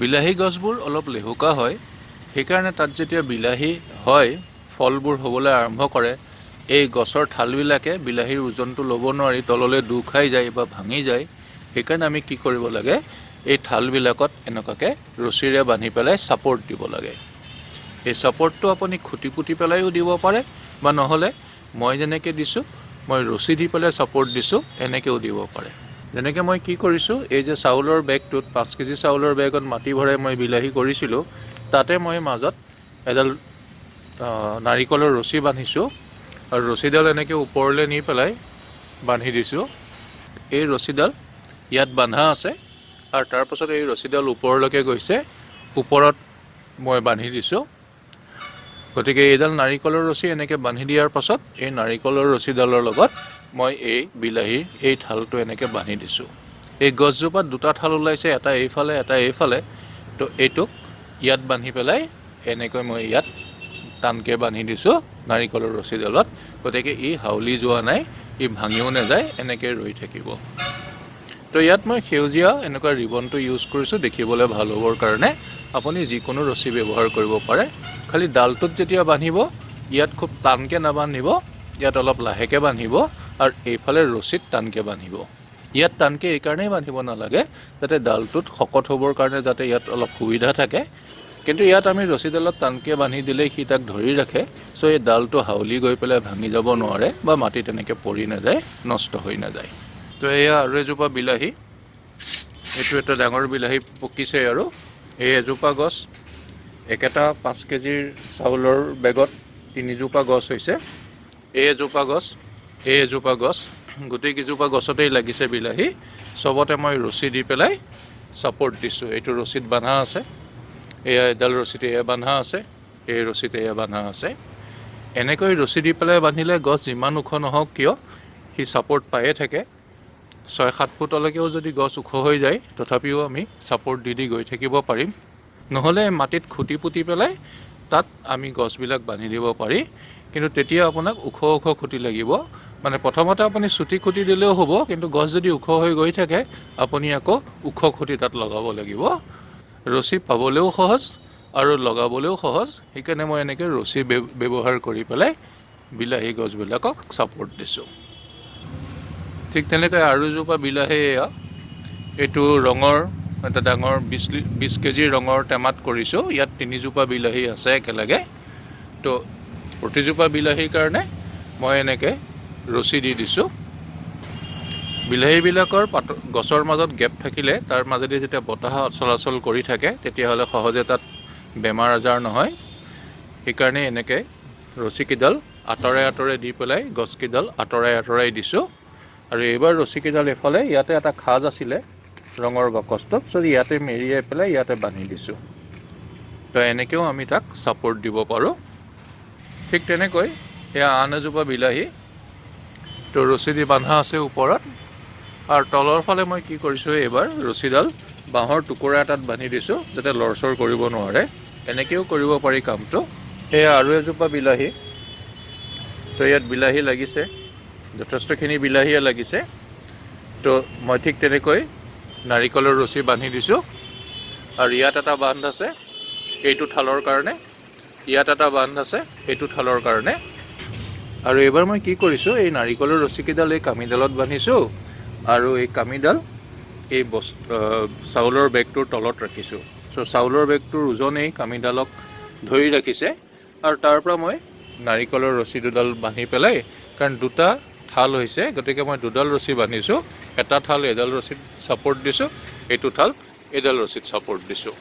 বিলাহী গছবোৰ অলপ লেহুকা হয়, সেইকাৰণে তাত যেতিয়া বিলাহী হয়, ফলবোৰ হ'বলৈ আৰম্ভ কৰে, এই গছৰ ঠালবিলাকে বিলাহীৰ ওজনটো ল'ব নোৱাৰি তললৈ দু খাই যায় বা ভাঙি যায়। সেইকাৰণে আমি কি কৰিব লাগে, এই ঠালবিলাকত এনেকুৱাকৈ ৰছীৰে বান্ধি পেলাই ছাপৰ্ট দিব লাগে। এই ছাপৰ্টটো আপুনি খুটি পুতি পেলাইও দিব পাৰে, বা নহ'লে মই যেনেকৈ দিছোঁ, মই ৰছী দি পেলাই ছাপৰ্ট দিছোঁ, এনেকৈও দিব পাৰে। যেনেকৈ মই কি কৰিছোঁ, এই যে চাউলৰ বেগটোত 5 কেজি চাউলৰ বেগত মাটি ভৰাই মই বিলাহী কৰিছিলোঁ, তাতে মই মাজত এডাল নাৰিকলৰ ৰছী বান্ধিছোঁ, আৰু ৰছীডাল এনেকৈ ওপৰলৈ নি পেলাই বান্ধি দিছোঁ। এই ৰছীডাল ইয়াত বান্ধা আছে, আৰু তাৰপাছত এই ৰছীডাল ওপৰলৈকে গৈছে, ওপৰত মই বান্ধি দিছোঁ। গতিকে এইডাল নাৰিকলৰ ৰছী এনেকৈ বান্ধি দিয়াৰ পাছত এই নাৰিকলৰ ৰছীডালৰ লগত মই এই বিলাহীৰ এই ঠালটো এনেকৈ বান্ধি দিছোঁ। এই গছজোপাত দুটা ঠাল ওলাইছে, এটা এইফালে এটা এইফালে, তো এইটোক ইয়াত বান্ধি পেলাই এনেকৈ মই ইয়াত টানকৈ বান্ধি দিছোঁ নাৰিকলৰ ৰছীডালত। গতিকে ই হাউলি যোৱা নাই, ই ভাঙিও নাযায়, এনেকৈ ৰৈ থাকিব। তো ইয়াত মই সেউজীয়া এনেকুৱা ৰিবনটো ইউজ কৰিছোঁ দেখিবলৈ ভাল হ'বৰ কাৰণে। আপুনি যিকোনো ৰছী ব্যৱহাৰ কৰিব পাৰে, খালি ডালটোত যেতিয়া বান্ধিব ইয়াত খুব টানকৈ নাবান্ধিব, ইয়াত অলপ লাহেকৈ বান্ধিব, আৰু এইফালে ৰছীত টানকৈ বান্ধিব। ইয়াত টানকৈ এইকাৰণেই বান্ধিব নালাগে যাতে ডালটোত শকত হ'বৰ কাৰণে যাতে ইয়াত অলপ সুবিধা থাকে, কিন্তু ইয়াত আমি ৰছীডালত টানকৈ বান্ধি দিলেই সি তাক ধৰি ৰাখে, চ' এই ডালটো হাউলি গৈ পেলাই ভাঙি যাব নোৱাৰে বা মাটি তেনেকৈ পৰি নাযায়, নষ্ট হৈ নাযায়। তো এয়া আৰু এজোপা বিলাহী, এইটো এটা ডাঙৰ বিলাহী পকিছে, আৰু এই এজোপা গছ একেটা 5 কেজিৰ চাউলৰ বেগত 3জোপা গছ হৈছে। এই এজোপা গছ, এই এজোপা গছ, গোটেইকেইজোপা গছতেই লাগিছে বিলাহী। চবতে মই ৰছী দি পেলাই ছাপৰ্ট দিছোঁ। এইটো ৰছীত বান্ধা আছে, এয়া এডাল ৰছীত এয়া বান্ধা আছে, এই ৰছীত এয়া বান্ধা আছে। এনেকৈ ৰছী দি পেলাই বান্ধিলে গছ যিমান ওখ নহওক কিয় সি ছাপৰ্ট পায়ে থাকে। 6-7 ফুটলৈকেও যদি গছ ওখ হৈ যায়, তথাপিও আমি ছাপৰ্ট দি গৈ থাকিব পাৰিম। নহ'লে মাটিত খুটি পুতি পেলাই তাত আমি গছবিলাক বান্ধি দিব পাৰি, কিন্তু তেতিয়া আপোনাক ওখ ওখ খুটি লাগিব। মানে প্ৰথমতে আপুনি চুটি খুটি দিলেও হ'ব, কিন্তু গছ যদি ওখ হৈ গৈ থাকে আপুনি আকৌ ওখ খুটি তাত লগাব লাগিব। ৰছী পাবলৈও সহজ আৰু লগাবলৈও সহজ, সেইকাৰণে মই এনেকৈ ৰছী ব্যৱহাৰ কৰি পেলাই বিলাহী গছবিলাকক ছাপৰ্ট দিছোঁ। ঠিক তেনেকৈ আৰু এজোপা বিলাহী, এইটো ৰঙৰ এটা ডাঙৰ 20 কেজিৰ ৰঙৰ টেমাত কৰিছোঁ। ইয়াত 3জোপা বিলাহী আছে একেলগে। তো প্ৰতিজোপা বিলাহীৰ কাৰণে মই এনেকৈ ৰছী দি দিছোঁ। বিলাহীবিলাকৰ গছৰ মাজত গেপ থাকিলে তাৰ মাজেদি যেতিয়া বতাহ চলাচল কৰি থাকে তেতিয়াহ'লে সহজে তাত বেমাৰ আজাৰ নহয়। সেইকাৰণে এনেকৈ ৰছীকেইডাল আঁতৰে আঁতৰে দি পেলাই গছকেইডাল আঁতৰাই আঁতৰাই দিছোঁ। আৰু এইবাৰ ৰছীকেইডাল এফালে ইয়াতে এটা খাজ আছিলে ৰঙৰ বাকচটোত, চ' ইয়াতে মেৰিয়াই পেলাই ইয়াতে বান্ধি দিছোঁ। তো এনেকৈও আমি তাক ছাপৰ্ট দিব পাৰোঁ। ঠিক তেনেকৈ এয়া আন এজোপা বিলাহী, তো ৰছী দি বান্ধা আছে ওপৰত, আৰু তলৰ ফালে মই কি কৰিছোঁ, এইবাৰ ৰছীডাল বাঁহৰ টুকুৰা এটাত বান্ধি দিছোঁ যাতে লৰচৰ কৰিব নোৱাৰে। এনেকৈও কৰিব পাৰি কামটো। এয়া আৰু এজোপা বিলাহী, তো ইয়াত বিলাহী লাগিছে, যথেষ্টখিনি বিলাহীয়ে লাগিছে। তো মই ঠিক তেনেকৈ নাৰিকলৰ ৰছী বান্ধি দিছোঁ, আৰু ইয়াত এটা বান্ধ আছে এইটো ঠালৰ কাৰণে, ইয়াত এটা বান্ধ আছে এইটো ঠালৰ কাৰণে। আৰু এইবাৰ মই কি কৰিছোঁ, এই নাৰিকলৰ ৰছীকেইডাল এই কামিডালত বান্ধিছোঁ, আৰু এই কামিডাল এই চাউলৰ বেগটোৰ তলত ৰাখিছোঁ। চ' চাউলৰ বেগটোৰ ওজনেই কামিডালক ধৰি ৰাখিছে, আৰু তাৰ পৰা মই নাৰিকলৰ ৰছী দুডাল বান্ধি পেলাই, কাৰণ দুটা ঠাল হৈছে গতিকে মই দুডাল ৰছী বান্ধিছোঁ। এটা ঠাল এডাল ৰছীত ছাপৰ্ট দিছোঁ, এইটো ঠাল এডাল ৰছীত ছাপৰ্ট দিছোঁ।